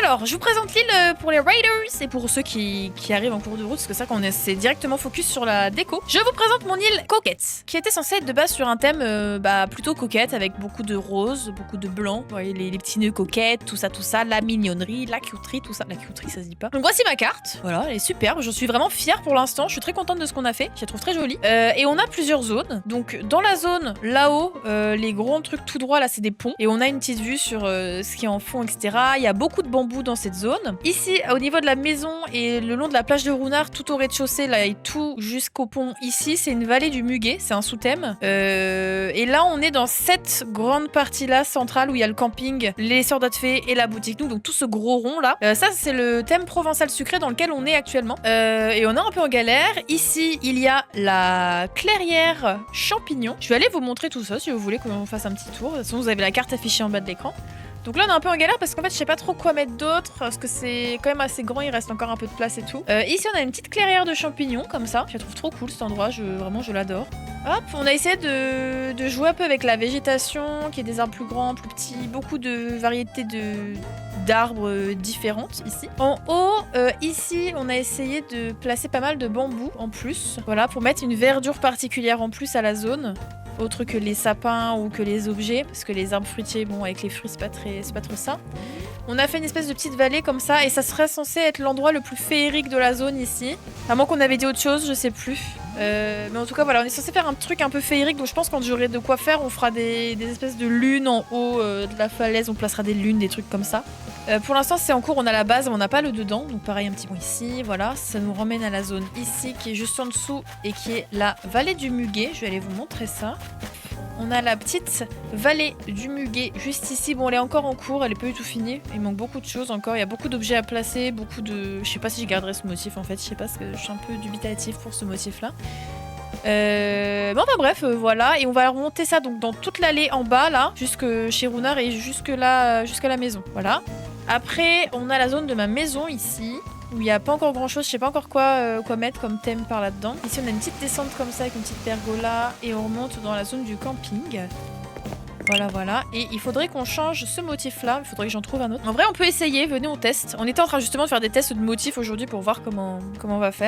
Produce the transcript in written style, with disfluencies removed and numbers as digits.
Alors, je vous présente l'île pour les Raiders et pour ceux qui arrivent en cours de route, parce que c'est ça qu'on s'est directement focus sur la déco. Je vous présente mon île coquette, qui était censée être de base sur un thème plutôt coquette, avec beaucoup de roses, beaucoup de blanc. Vous voyez, les petits nœuds coquettes, tout ça, la mignonnerie, la cuterie, tout ça. La cuterie, ça se dit pas. Donc voici ma carte. Voilà, elle est superbe. Je suis vraiment fière pour l'instant. Je suis très contente de ce qu'on a fait. Je la trouve très jolie. Et on a plusieurs zones. Donc dans la zone là-haut, les gros trucs tout droit là, c'est des ponts. Et on a une petite vue sur ce qui est en fond, etc. Il y a beaucoup de bambous dans cette zone. Ici, au niveau de la maison et le long de la plage de Runard, tout au rez-de-chaussée là et tout jusqu'au pont ici, c'est une vallée du Muguet. C'est un sous-thème. Et là, on est dans cette grande partie là centrale où il y a le camping, les soldats de fées et la boutique nous. Donc tout ce gros rond là. Ça, c'est le thème provençal sucré dans lequel on est actuellement. Et on est un peu en galère. Ici, il y a la clairière champignon. Je vais aller vous montrer tout ça si vous voulez qu'on fasse un petit tour. De toute façon, vous avez la carte affichée en bas de l'écran. Donc là on est un peu en galère parce qu'en fait je sais pas trop quoi mettre d'autre parce que c'est quand même assez grand, il reste encore un peu de place et tout. Ici on a une petite clairière de champignons comme ça, je la trouve trop cool cet endroit, vraiment je l'adore. Hop, on a essayé de jouer un peu avec la végétation, qui est des arbres plus grands, plus petits, beaucoup de variétés d'arbres différentes ici. En haut, ici on a essayé de placer pas mal de bambous en plus, voilà, pour mettre une verdure particulière en plus à la zone. Autre que les sapins ou que les objets, parce que les arbres fruitiers, bon, avec les fruits, c'est pas trop ça. On a fait une espèce de petite vallée comme ça, et ça serait censé être l'endroit le plus féerique de la zone ici. À moins qu'on avait dit autre chose, je sais plus. Mais en tout cas, voilà, on est censé faire un truc un peu féerique, donc je pense quand j'aurai de quoi faire, on fera des espèces de lunes en haut de la falaise, on placera des lunes, des trucs comme ça. Pour l'instant, c'est en cours, on a la base, mais on n'a pas le dedans, donc pareil, un petit point ici, voilà. Ça nous ramène à la zone ici, qui est juste en dessous, et qui est la vallée du Muguet. Je vais aller vous montrer ça. On a la petite vallée du Muguet juste ici. Bon, elle est encore en cours, elle est pas du tout finie. Il manque beaucoup de choses encore. Il y a beaucoup d'objets à placer, beaucoup de... Je sais pas si je garderai ce motif en fait. Je sais pas, parce que je suis un peu dubitatif pour ce motif-là. Bon, bah bref, voilà. Et on va remonter ça donc dans toute l'allée en bas là, jusque chez Runard et jusque là, jusqu'à la maison. Voilà. Après, on a la zone de ma maison ici, où il n'y a pas encore grand chose, je sais pas encore quoi mettre comme thème par là-dedans. Ici on a une petite descente comme ça avec une petite pergola et on remonte dans la zone du camping. Voilà. Et il faudrait qu'on change ce motif-là, il faudrait que j'en trouve un autre. En vrai on peut essayer, venez on teste. On était en train justement de faire des tests de motifs aujourd'hui pour voir comment on va faire.